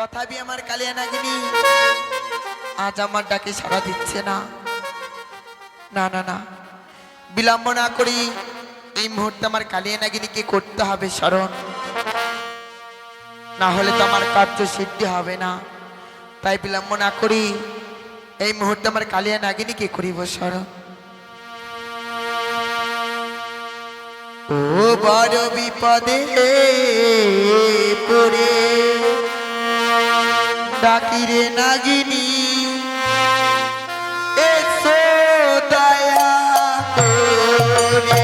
তথাপি আমার কালিয়া নাগিনী আজ আমার ডাকে সাড়া দিচ্ছে না। না না না, বিলম্ব না করি এই মুহূর্তে আমার কালিয়া নাগিনীকে করতে হবে স্মরণ, না হলে তো আমার কার্য সিদ্ধি হবে না। তাই বিলম্ব না করি এই মুহূর্তে আমার কালিয়া নাগিনীকে করিব স্মরণ। ও বড় বিপদে পড়ে ডাকিরে নাগিনী, এসো দয়া করে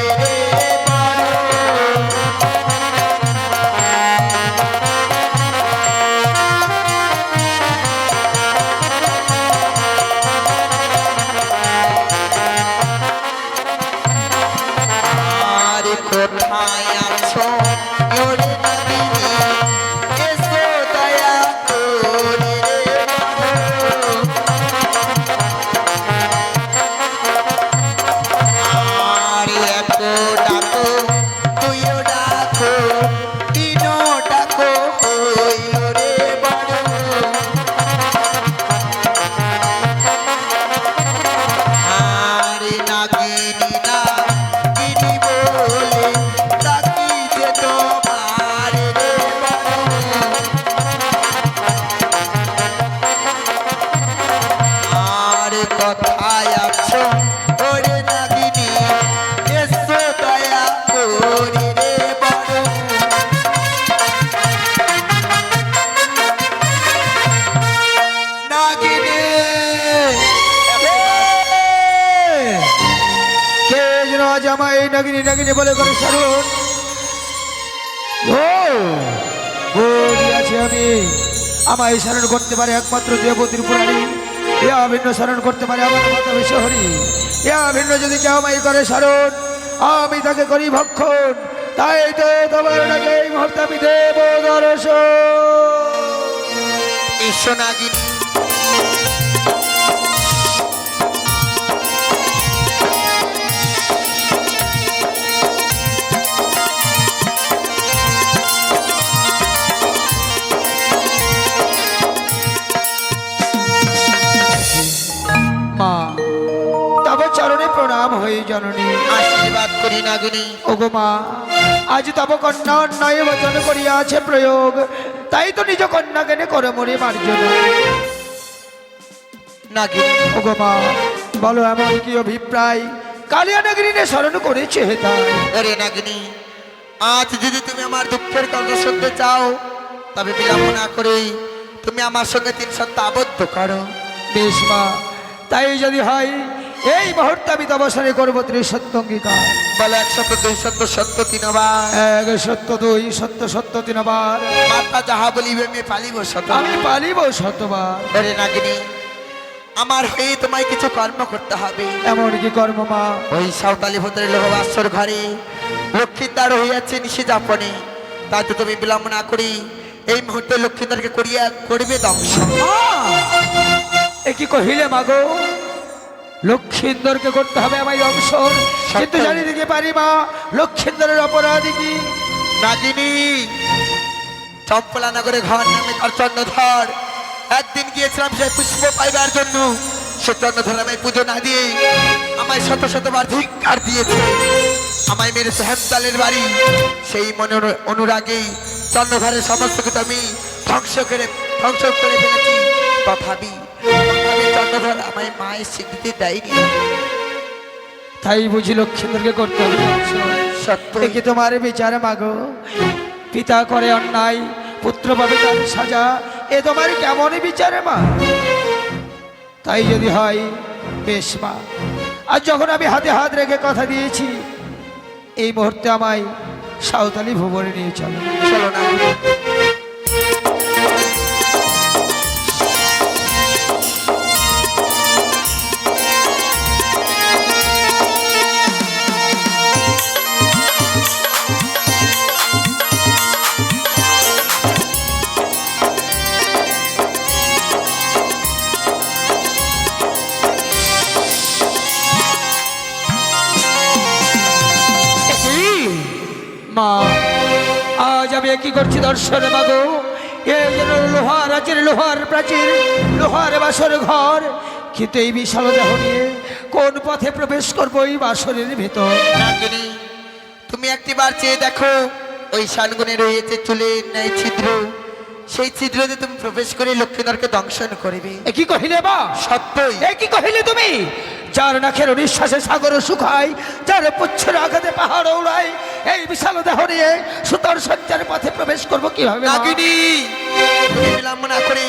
আর কোথায় আছো ওরে নাগিনী, এসো দয়া করে আর এত ডাকো তুইও ডাকো, তিনো ডাকো হইল রে বড়। আর নাগিনী নাগিনী বলে ডাকিতে তোমার রে বড়। আর কোথায় আছো ওরে নাগিনী, এসো দয়া করে রে বড়। নাগিনী কে যেন আজ আমায় এই নাগিনী নাগিনী বলে করে সারুন। আছে আমি আমায় স্মরণ করতে পারে একমাত্র দেবতীর পুরাণী, এ অভিন্ন স্মরণ করতে পারে আমার মাতা বিশ্বহরি। এ অভিন্ন যদি কেউ আমায় করে স্মরণ, আমি তাকে করি ভক্ষণ। তাই তো তোমার নাকি এই মুহূর্তে আমি দেব দর্শন। এসো নাগিনী। মা তব চরণে প্রণাম হয়ে জননী। আশীর্বাদ করি নাগিনী। ওগো মা, আজ তব কন্যা অন্যায় বচন করিয়াছে প্রয়োগ, তাই তো নিজ কন্যা কেনে করে মরে মার্জন। নাগিনী ওগো মা, বলো এমন কি অভিপ্রায় কালিয়া নাগিনীনে স্মরণ করেছে হেতায়। ওরে নাগিনী, আজ যদি তুমি আমার দুঃখের কথা শুনতে চাও, তবে বিলম্ব না করে তুমি আমার সঙ্গে 3 সপ্তাহ আবদ্ধ করো। বেশ মা, তাই যদি হয় এই মুহূর্তে আমি তব স্মরণে করবো 3 সত্য অঙ্গীকার। বলে 1 সত্য 2 সত্য সত্য 3 বার। 1 সত্য 2 সত্য সত্য 3 বার। মাতা যাহা বলিবে আমি পালিব সত্য। আমি পালিব শতবার। ওরে নাগিনী, আমার হয়ে তোমায় কিছু কর্ম করতে হবে। এমন কি কর্ম মা? ওই সাঁওতালি ভূতের লোহবাসর ঘরে লক্ষ্মীদ্বার হইয়াছে নিশি যাপনে, তাই তো তুমি বিলম্ব না করি এই মুহূর্তে লক্ষ্মীদ্বারকে করবে ধ্বংস। এ কি কহিলে মাগো? লক্ষ্মীন্দরকে করতে হবে আমায় অবসর, কিন্তু জানি দিকে পারি মা লক্ষ্মীন্দরের অপরাধী কি? নাগিনী, চম্পলা নগরে ঘর নামে তার চন্দ্রধর একদিন গিয়েছিলাম সেই পুষ্প পাইবার জন্য। সে চন্দ্রধর আমায় পুজো না দিয়ে আমায় শত শতবার ধিক্কার দিয়েছে, আমায় মেরেছে হেমতালের বাড়ি। সেই মনে অনুরাগেই চন্দ্রধরের সমস্ত কিছু আমি ধ্বংস করে ফেলেছি। তথাপি চন্দ্রধর আমায় মায়ের স্বীকৃতি দেয়নি। তাই বুঝি লক্ষ্মীন্দরকে করতে হবে অবসর। সত্য এ কি তোমার বিচার মাগো? পিতা করে অন্যায়, পুত্র পাবে তার সাজা, এ তোমার কেমন বিচারে মা? তাই যদি হয় বেশ মা, আর যখন আমি হাতে হাত রেখে কথা দিয়েছি, এই মুহূর্তে আমায় সাঁওতালি ভুবনে নিয়ে চলো। চলো না। মা, আজ আমি কি করছি দর্শনে মাগো? এ যেন লোহার আচের লোহার প্রাচীর লোহার বাসর ঘর, কিন্তু এই বিশাল দেহ নিয়ে কোন পথে প্রবেশ করবো এই বাসরের ভেতর? নাগিনী, তুমি একটিবার চেয়ে দেখো, ওই শালগুনে রয়েছে চুলের ন্যায় ছিদ্র। সেই ছিদ্রতে তুমি প্রবেশ করে লক্ষ্মীধরকে দংশন করবে। এ কি কহিলে বা? সত্যই। এ কি কহিলে তুমি? যার নাকের নিঃশ্বাসে সাগর শুকায়, যার পুচ্ছের আঘাতে পাহাড় উড়ায়, এই বিশাল দেহ নিয়ে সুতর সজ্জার পথে প্রবেশ করবো কিভাবে? নাগিনী, তুমি বিলম্ব না করে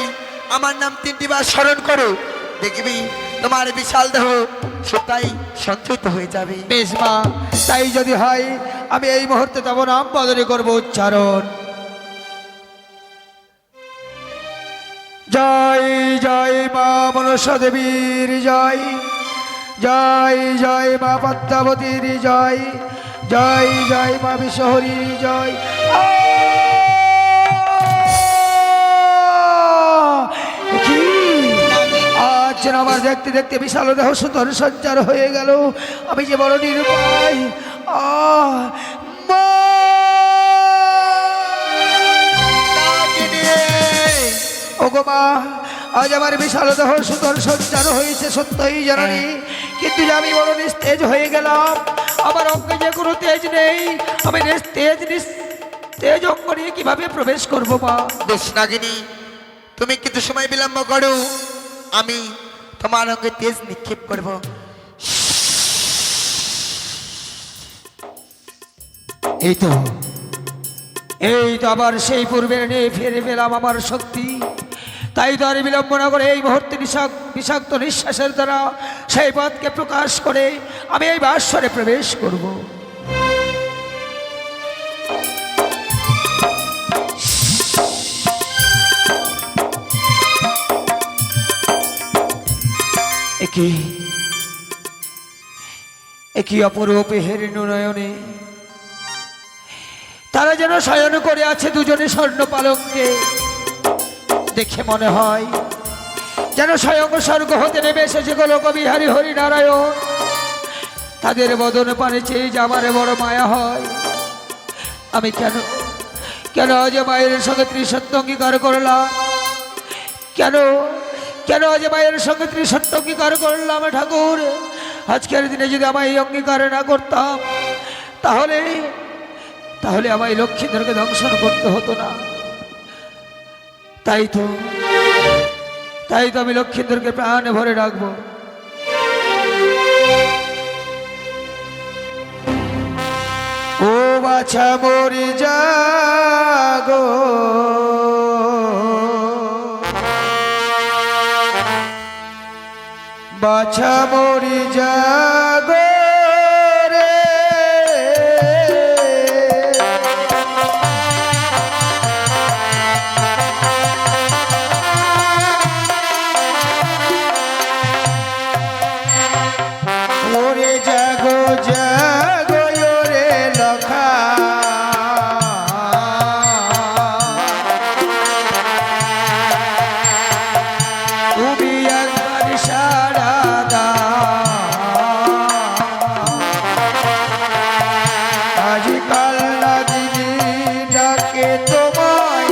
আমার নাম 3টি বার স্মরণ করো, দেখবি তোমার বিশাল দেহ সত্যই সঞ্চিত হয়ে যাবে। বেশ মা, তাই যদি হয় আমি এই মুহূর্তে তব নাম বদলে করবো উচ্চারণ। জয় জয় মা মনসা দেবীর জয়, জয় জয় মা পদ্মাবতীর জয়, জয় জয় মা বিশ্বহরীর জয়। কি আজ যেন আমার দেখতে দেখতে বিশাল দেহ সুতর সঞ্চার হয়ে গেল, আমি যে বড় নিরুপায়। মা! ওগো মা, আজ আমার বিশাল দেহ সুতর সঞ্চার হয়েছে সত্যই জানি, কিন্তু যে আমি বড় নিস্তেজ হয়ে গেলাম। আমার অঙ্গে যে কোনো তেজ নেই, আমি তেজ অঙ্গ নিয়ে কিভাবে প্রবেশ করবো মা? বেশ নাগিনী, তুমি কিছু সময় বিলম্ব করো, আমি তোমার অঙ্গে তেজ নিক্ষেপ করব। এই তো আবার সেই পূর্বের নিয়ে ফিরে পেলাম আমার শক্তি। তাই তো আর বিলম্ব না করে এই মুহূর্তে বিষাক্ত নিঃশ্বাসের দ্বারা সেই পথকে প্রকাশ করে আমি এই বাসরে প্রবেশ করব। একই অপরূপ হেরিণু নয়নে তারা যেন শয়ন করে আছে দুজনে স্বর্ণ পালঙ্কে। দেখে মনে হয় যেন স্বয়ং স্বর্গ হতে নেমে এসেছে গোলক বিহারী হরিনারায়ণ। তাদের বদন পানে চেয়ে যে আমার বড় মায়া হয়। আমি কেন আজ মায়ের সঙ্গে ত্রিসত্য অঙ্গীকার করলাম? কেন আজ মায়ের সঙ্গে ত্রিসত্য অঙ্গীকার করলাম ঠাকুর? আজকের দিনে যদি আমায় এই অঙ্গীকার না করতাম, তাহলে আমায় লক্ষ্মীধরকে দংশন করতে হতো না। তাই তো আমি লক্ষ্মীধরকে প্রাণে ভরে রাখবো। ও বাছা মরি জাগো, বাছা মরি জাগো রে, ওরে জাগো জাগো রে লখা, তুমি একবার সারা আজকাল নাদিনী ডাকে তোমায়,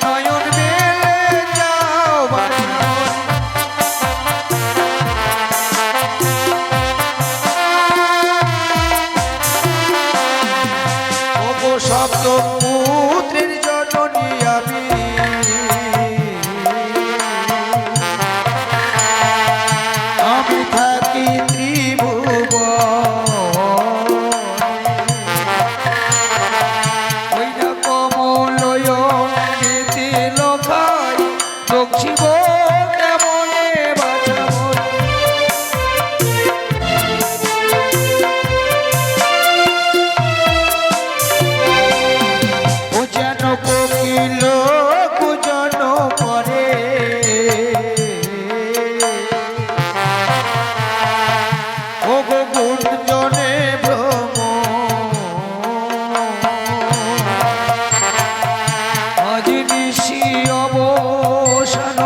নয়ন মেলে যাও বাড়ি। ওগো শব্দ পুত্রের জননী আমি, আমি থাকি ত্রিভুবন। ওই না কমলয় নীতি লোকায়, দক্ষিণ কেমনে বাঁচাবো? ও যেন কোকিল কুজন করে, ও গো গুঞ্জনে ভ্রম, আজ নিশি অবসান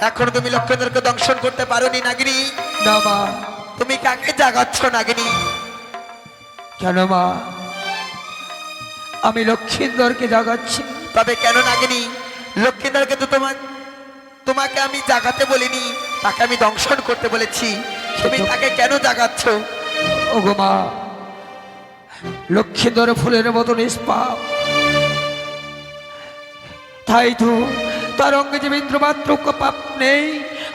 এখনো তুমি লক্ষ্মীন্দরকে দংশন করতে পারোনি নাগিনী। না মা। তুমি কাকে জাগাচ্ছ নাগিনী? কেন মা? আমি লক্ষ্মীন্দরকে জাগাচ্ছি। তবে কেন নাগিনী? লক্ষ্মীন্দরকে তো তোমাকে আমি জাগাতে বলিনি, তাকে আমি দংশন করতে বলেছি। তুমি তাকে কেন জাগাচ্ছ? ওগো মা, লক্ষ্মীন্দর ফুলের মতো নিষ্পাপ, তাই তো তার অঙ্গে যে বিন্দুমাত্র পাপ নেই।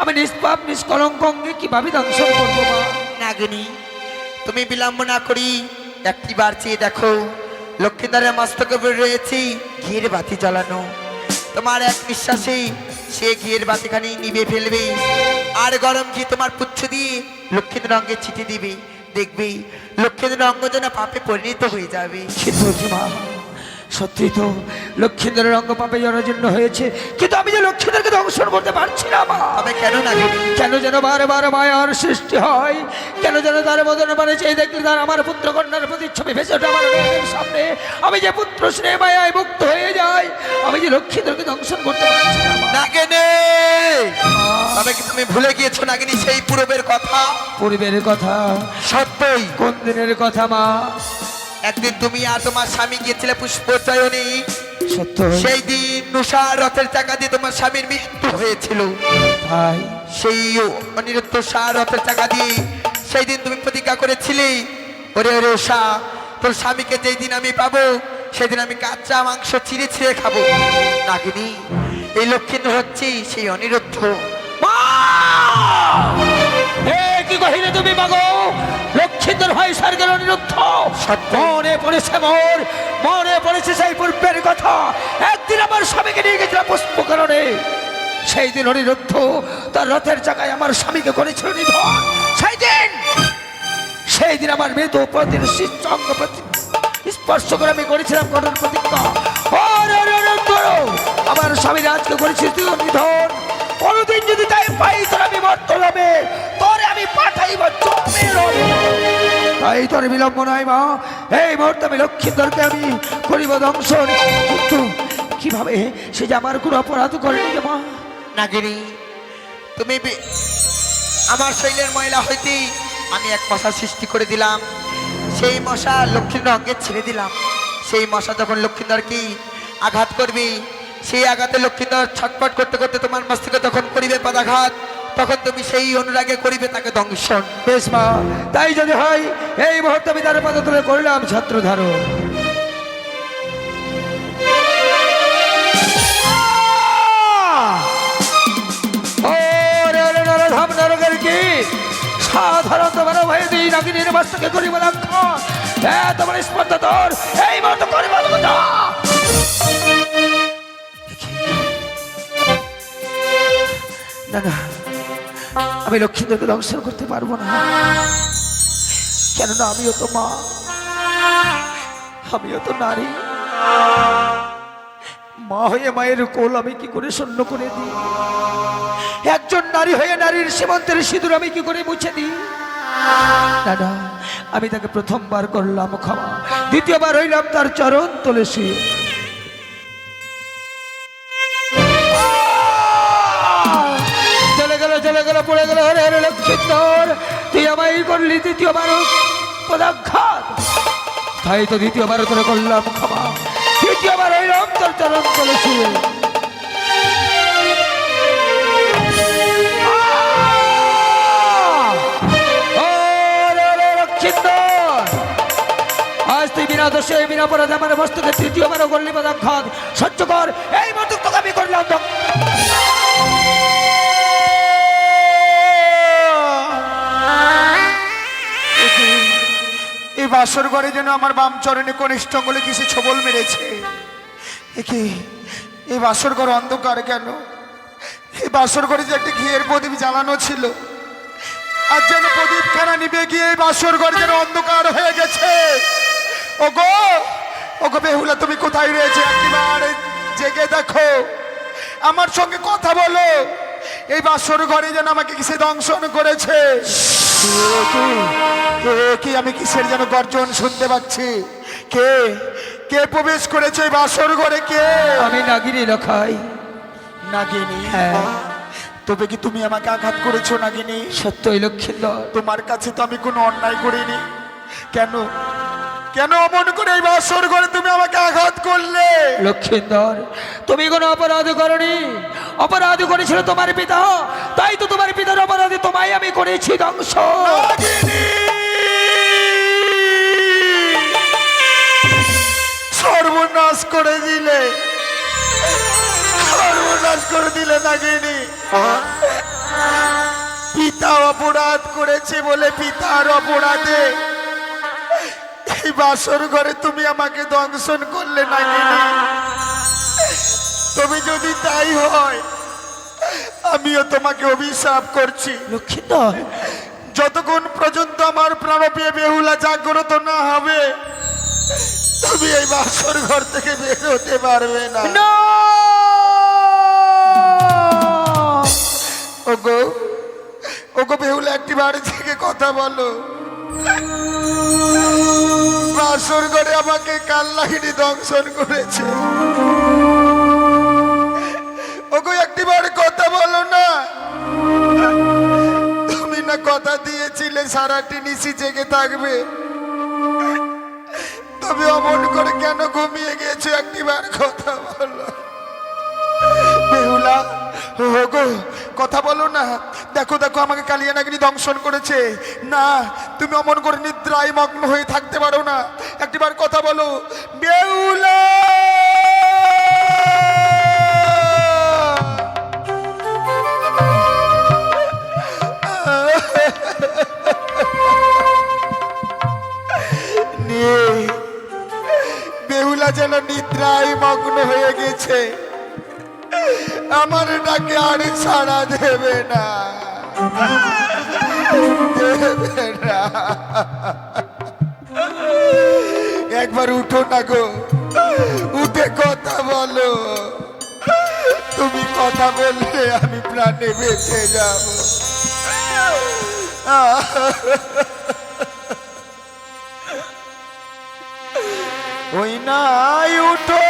আমি নিষ্পাপ নিষ্কলঙ্ক অঙ্গে কিভাবে দংশন করবো মা? নাগিনী, তুমি বিলম্ব না করি একটিবার চেয়ে দেখো, লক্ষ্মীন্দরের মস্তকে উপরে রয়েছে ঘিয়ের বাতি জ্বালানো। তোমার এক নিঃশ্বাসে সে ঘিয়ের বাতিখানি নিভে ফেলবে, আর গরম ঘি তোমার পুচ্ছ দিয়ে লক্ষ্মীন্দর অঙ্গে ছিটে দিবে। দেখবে লক্ষ্মীন্দর অঙ্গ যেন পাপে পরিণত হয়ে যাবে। মা, সত্যি তো লক্ষ্মীন্দরের অঙ্গ পাপে জরাজীর্ণ হয়েছে, কিন্তু আমি যে লক্ষ্মীন্দরকে দংশন করতে পারছি না মা। তবে কেন নাগিনী? কেন যেন বারবার মায়ার সৃষ্টি হয়? কেন যেন তার বদনে মানে চেয়ে দেখলে তার আমার পুত্র কন্যার প্রতিচ্ছবি ভেসে ওঠে আমার নয়নের সামনে? আমি যে পুত্র স্নেহ মায়ায় মুক্ত হয়ে যাই, আমি যে লক্ষ্মীন্দরকে দংশন করতে পারছি না মা। নাগিনী, তবে কি তুমি ভুলে গিয়েছো নাগিনী সেই পূর্বের কথা? পূর্বের কথা? সত্যই। কোন দিনের কথা মা? একদিন তুমি আর তোমার স্বামী গিয়েছিলে পুষ্পচয়নী। সত্য? সেই দিন নুষার রথের চাকা দিয়ে তোমার স্বামীর মৃত্যু হয়েছিল। ভাই, সেই অনিরুদ্ধ ষাঁড় রথের চাকা দিয়ে সেই দিন তুমি প্রতিজ্ঞা করেছিলে, ওরে ওরে উষা, তোর স্বামীকে যেই দিন আমি পাবো সেদিন আমি কাঁচা মাংস চিড়ে ছিঁড়ে খাবো। নাগিনী, এই লক্ষ্মীন্দর হচ্ছে সেই অনিরুদ্ধ। মা! কি কহিলে তুমি মাগো? লক্ষ্মীন্দর ভাই স্বর্গের অনিরুদ্ধ? মনে পড়েছে মোর, মনে পড়েছে সেই পূর্বের কথা। একদিন আমার স্বামীকে নিয়ে গেছিলাম পুষ্পকরণে, সেই দিন অনিরুদ্ধ তার রথের চাকায় আমার স্বামীকে করেছিল নিধন। সেই দিন আমার মৃত প্রতির অঙ্গ স্পর্শ করে আমি করেছিলাম কঠোর প্রতিজ্ঞা, আমার স্বামীর আজকে করেছি তুই নিধন। কোনদিন যদি তাই পাই তোর আমি মরতে হবে, তোরে আমি পাঠাইব জমের। তাই তোর বিলম্ব নয় মা, এই মুহূর্তে আমি লক্ষ্মীন্দরকে আমি করিব দংশন। কিন্তু কিভাবে? সে যে আমার কোনো অপরাধ করেনি যে মা। নাগিনী, তুমি আমার শৈলের ময়লা হইতে আমি এক মশা সৃষ্টি করে দিলাম। সেই মশা লক্ষ্মীন্দর অঙ্গে ছেড়ে দিলাম। সেই মশা যখন লক্ষ্মীন্দরকে আঘাত করবে, সেই আঘাতে লক্ষ্মীন্দর ছটপট করতে করতে তোমার মস্তকে যখন করিবে পদাঘাত, তখন তুমি সেই অনুরাগে করিবে তাকে দংশন। বেশ মা, তাই যদি হয় এই মুহূর্তে আমি তার পদ তুলে করলাম ছত্রধারণ। সাধারণত বড় ভয় দিই নাগিনীর মস্তকে করিব লঙ্ঘন। তোমার স্পর্ধা তোর এই মুহূর্তে করিব না। না, আমি লক্ষ্মীন্দরকে দংশন করতে পারবো না, কেননা আমিও তো মা, আমিও তো নারী। মা হয়ে মায়ের কোল আমি কি করে শূন্য করে দিই? একজন নারী হয়ে নারীর সীমান্তের সিঁদুর আমি কি করে মুছে দিই? দাদা, আমি তাকে প্রথমবার করলাম ক্ষমা, দ্বিতীয়বার হইলাম তার চরণ তলে শুয়ে। চলে গেল পড়ে গেল, হরে হরে লক্ষ্মীন্দর, তুই আমায় করলি দ্বিতীয়বার পদাঘাত। তাই তো দ্বিতীয়বার তোরে করলাম ক্ষমা, তৃতীয়বার হইলাম তোর চরণ তলে শুয়ে। আজ তুই বিনা দোষে বিনা অপরাধে আমার বস্তুকে তৃতীয়বারও করলি পদাঘাত। সহ্য কর, এই মতো তোকে আমি করলাম। এই বাসর ঘরে যেন আমার বাম চরণে কনিষ্ঠ আঙ্গুলে কিসে ছবল মেরেছে। এই বাসর ঘর অন্ধকার কেন? এই বাসর ঘরে যে একটা ঘিয়ের প্রদীপ জ্বালানো ছিল, আর যেন প্রদীপ খানা নিবে গিয়ে এই বাসর ঘর যেন অন্ধকার হয়ে গেছে। ওগো ওগো বেহুলা, তুমি কোথায় রয়েছে? একবার জেগে দেখো, আমার সঙ্গে কথা বলো। এই বাসর ঘরে যেন আমাকে কিসে দংশন করেছে। কি আমি কিসের যেন গর্জন শুনতে পাচ্ছি? কে কে প্রবেশ করেছে এই বাসর ঘরে? কে? আমি নাগিনী লখাই। নাগিনী? হ্যাঁ। তবে কি তুমি আমাকে আঘাত করেছো নাগিনী? সত্যই লক্ষিন্দর, তোমার কাছে তো আমি কোনো অন্যায় করিনি, কেন কেন অমন করে এই বাসর ঘরে তুমি আমাকে আঘাত করলে? লক্ষিন্দর, তুমি কোনো অপরাধ করনি। অপরাধ করেছিল তোমার পিতা, তাই তো তোমার পিতার অপরাধে তোমায় আমি করেছি ধ্বংস। নাগিনী! সর্বনাশ করে দিলে, সর্বনাশ করে দিলে নাগিনী। পিতা অপরাধ করেছে বলে পিতার অপরাধে এই বাসর ঘরে তুমি আমাকে দংশন করলে নাগিনী। তবে যদি তাই হয়, আমিও তোমাকে অভিশাপ করছি। লক্ষিন্দর, যতক্ষণ পর্যন্ত আমার প্রাণপ্রিয় বেহুলা জাগ্রত না হবে, তুমি এই বাসর ঘর থেকে বের হতে পারবে না। না! ওগো ওগো বেহুলা, একটি বাড়ি থেকে কথা বলো। বাসর ঘরে আমাকে কাল্লাহিনী দংশন করেছে। ওগো একটি বাড়ি কথা বলো না। তুমি না কথা দিয়েছিলে সারাটি নিশি জেগে থাকবে, তবে অমন করে কেন ঘুমিয়ে গেছো? একটিবার কথা বলো বেহুলা। ওগো কথা বলো না। দেখো দেখো, আমাকে কালিয়া নাগিনী দংশন করেছে। না, তুমি অমন করে নিদ্রায় মগ্ন হয়ে থাকতে পারো না। একটিবার কথা বলো বেহুলা। বেহুলা যেন নিদ্রায় মগ্ন হয়ে গেছে, আমার ডাকে আর সাড়া দেবে না, দেবে না। একবার উঠো না গো, উঠে কথা বলো। তুমি কথা বললে আমি প্রাণে বেঁচে যাব। ওই নাই উঠো,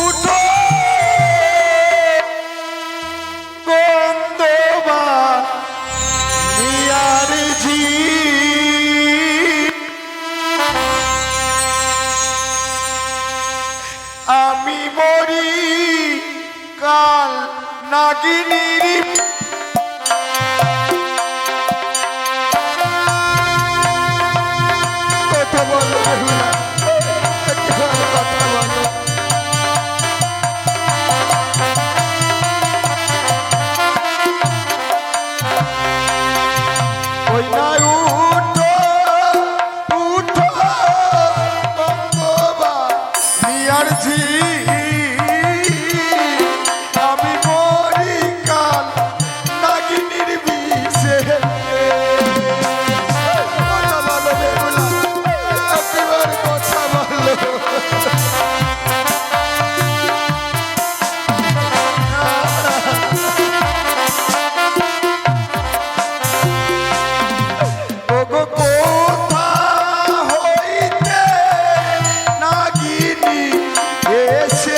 উঠো গন্ধবা নিয়ার ঝি। আমি মরি কাল নাগিনীর। কথা বলো বেহুলা, একবার কথা বলো। ওই না উঠো, উঠো গঙ্গবা নিয়ার ঝি। আমি মরি কাল নাগিনীর বিষে। কথা বলো বেহুলা, একবার কথা বলো। ওগো কোথা হইতে নাগিনী এসে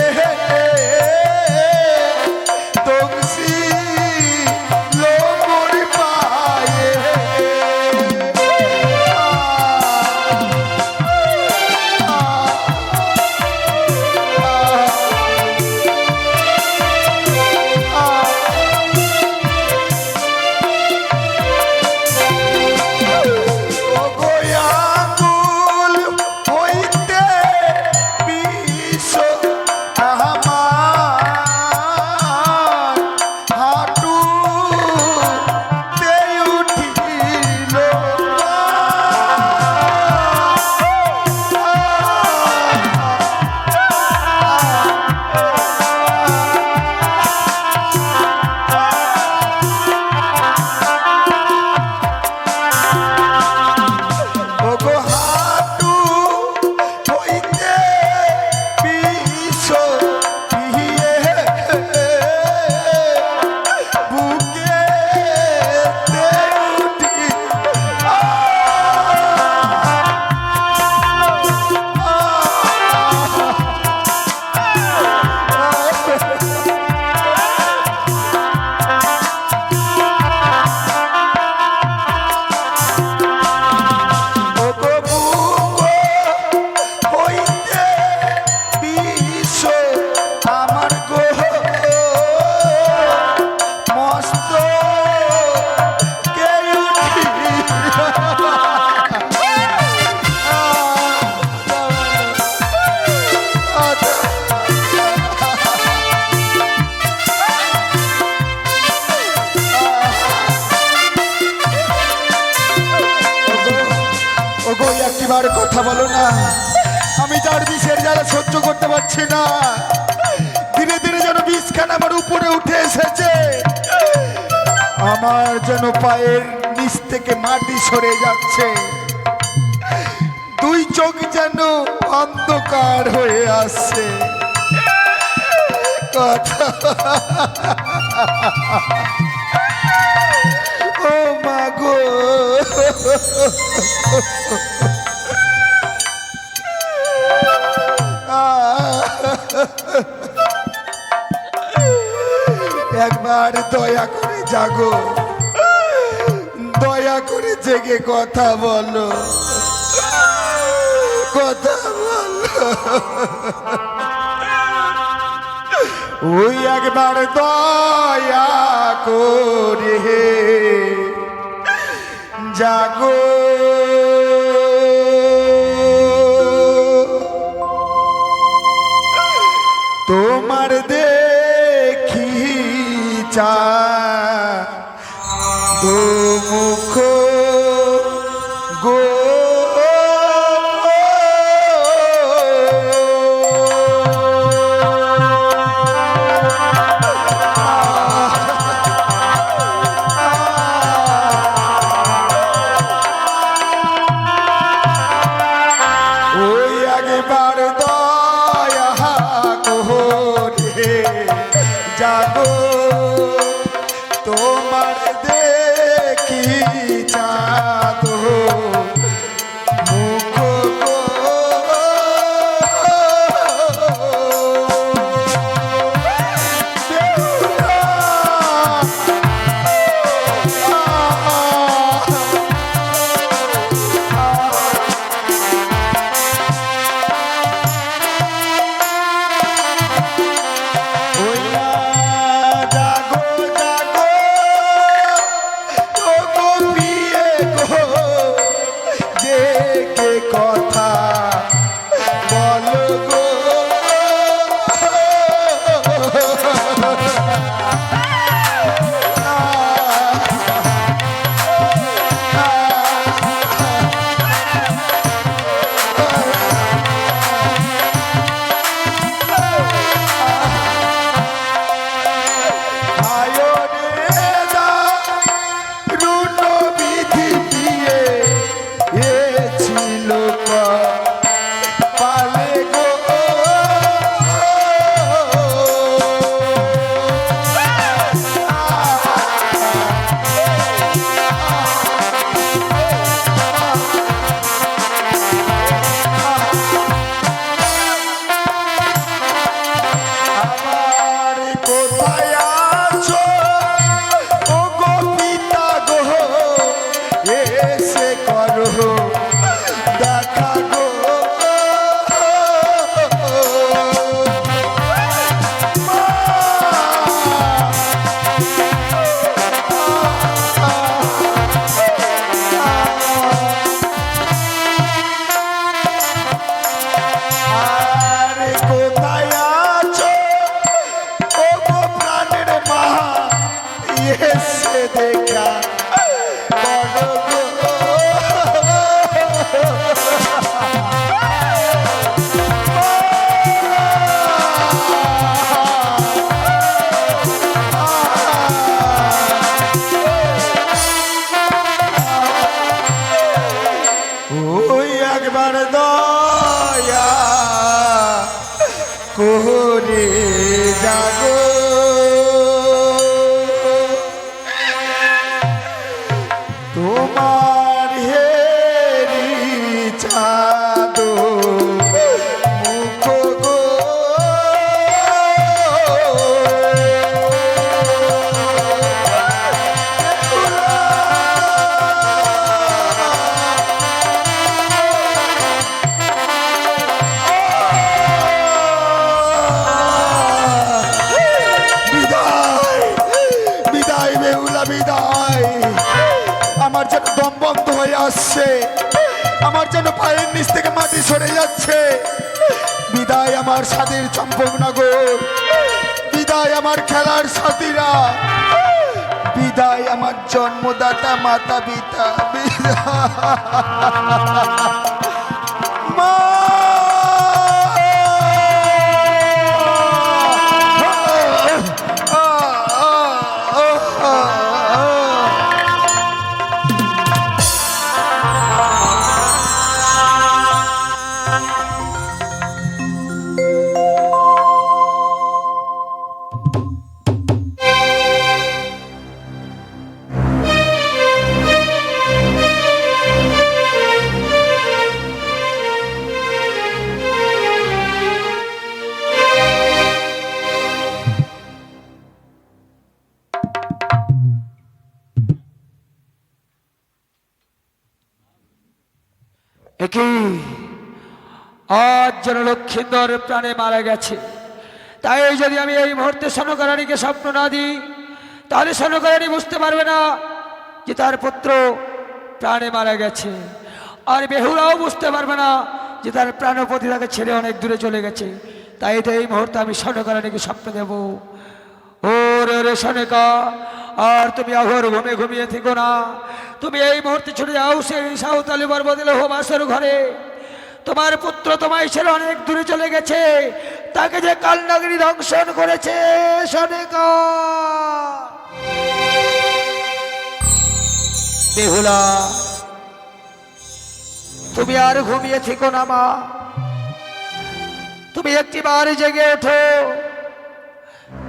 একবার কথা বলো না, আমি যার বিষের জ্বালা সহ্য করতে পারছি না। ধীরে ধীরে যেন বিষখানা আমার উপরে উঠে এসেছে, আমার যেন পায়ের নিচ থেকে মাটি সরে যাচ্ছে, দুই চোখ যেন অন্ধকার হয়ে আসছে। কথা ও মা গো, একবার দয়া করে জাগো, দয়া করে জেগে কথা বলো, কথা বলো। ওই একবার দয়া করে জাগো, তোমার দেখি চা দো মুখ গো, ওই একবার দয়া করে জাগো, তোমার দেখি চাঁদো মুখ গো। কথা বলো গো, দেখা ওই একবার দয়া করে জাগো, তোমার হেরি চাঁদো মুখ গো। বিদায় বিদায় বেহুলা বিদায়, আমার যেন দম বন্ধ হয়ে আসছে, আমার যেন পায়ের নিচ থেকে মাটি সরে যাচ্ছে। বিদায় আমার স্বাদের চম্পকনগর, বিদায় আমার খেলার সাথীরা, বিদায় আমার জন্মদাতা মাতা পিতা, বিদায়। একই আজ যেন লক্ষ্মীন্দর প্রাণে মারা গেছে। তাই যদি আমি এই মুহূর্তে সনকারানীকে স্বপ্ন না দিই, তাহলে সনকারানী বুঝতে পারবে না যে তার পুত্র প্রাণে মারা গেছে, আর বেহুলাও বুঝতে পারবে না যে তার প্রাণপতি তাকে ছেড়ে অনেক দূরে চলে গেছে। তাই তো এই মুহূর্তে আমি সনকারানীকে স্বপ্ন দেব। ও রে সনকা, আর তুমি আঘর ঘুমিয়ে থেকো না। তুমি এই মুহূর্তে ছুটে যাও সেই সাঁওতালি পর্বতের হোমাসের ঘরে। তোমার পুত্র তোমায় ছেড়ে অনেক দূরে চলে গেছে, তাকে যে কালনাগরী ধ্বংসন করেছে। সনকা, বেহুলা, তুমি আর ঘুমিয়ে থেকো না মা। তুমি একটিবার জেগে ওঠো।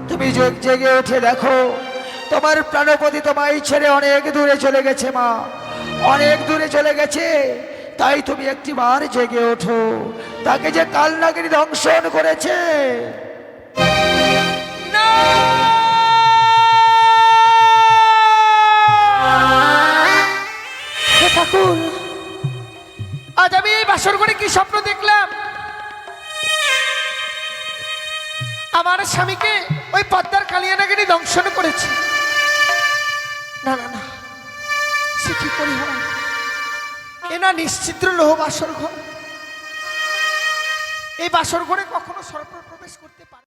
তুমি জেগে উঠে দেখো তোমার প্রাণপতি তোমায় ছেড়ে অনেক দূরে চলে গেছে মা, অনেক দূরে চলে গেছে। তাই তুমি একটিবার জেগে ওঠো, তাকে যে কালনাগিনী ধ্বংসন করেছে। ঠাকুর, আজ আমি এই বাসর ঘরে কি স্বপ্ন দেখলাম? আমার স্বামীকে ওই পদ্মার কালিয়ানাগিনী দংশন করেছে। না না না, সে কি করে হয়? এ না নিশ্চিদ্র লোহ বাসর ঘর। এই বাসর ঘরে কখনো সর্প প্রবেশ করতে পারে?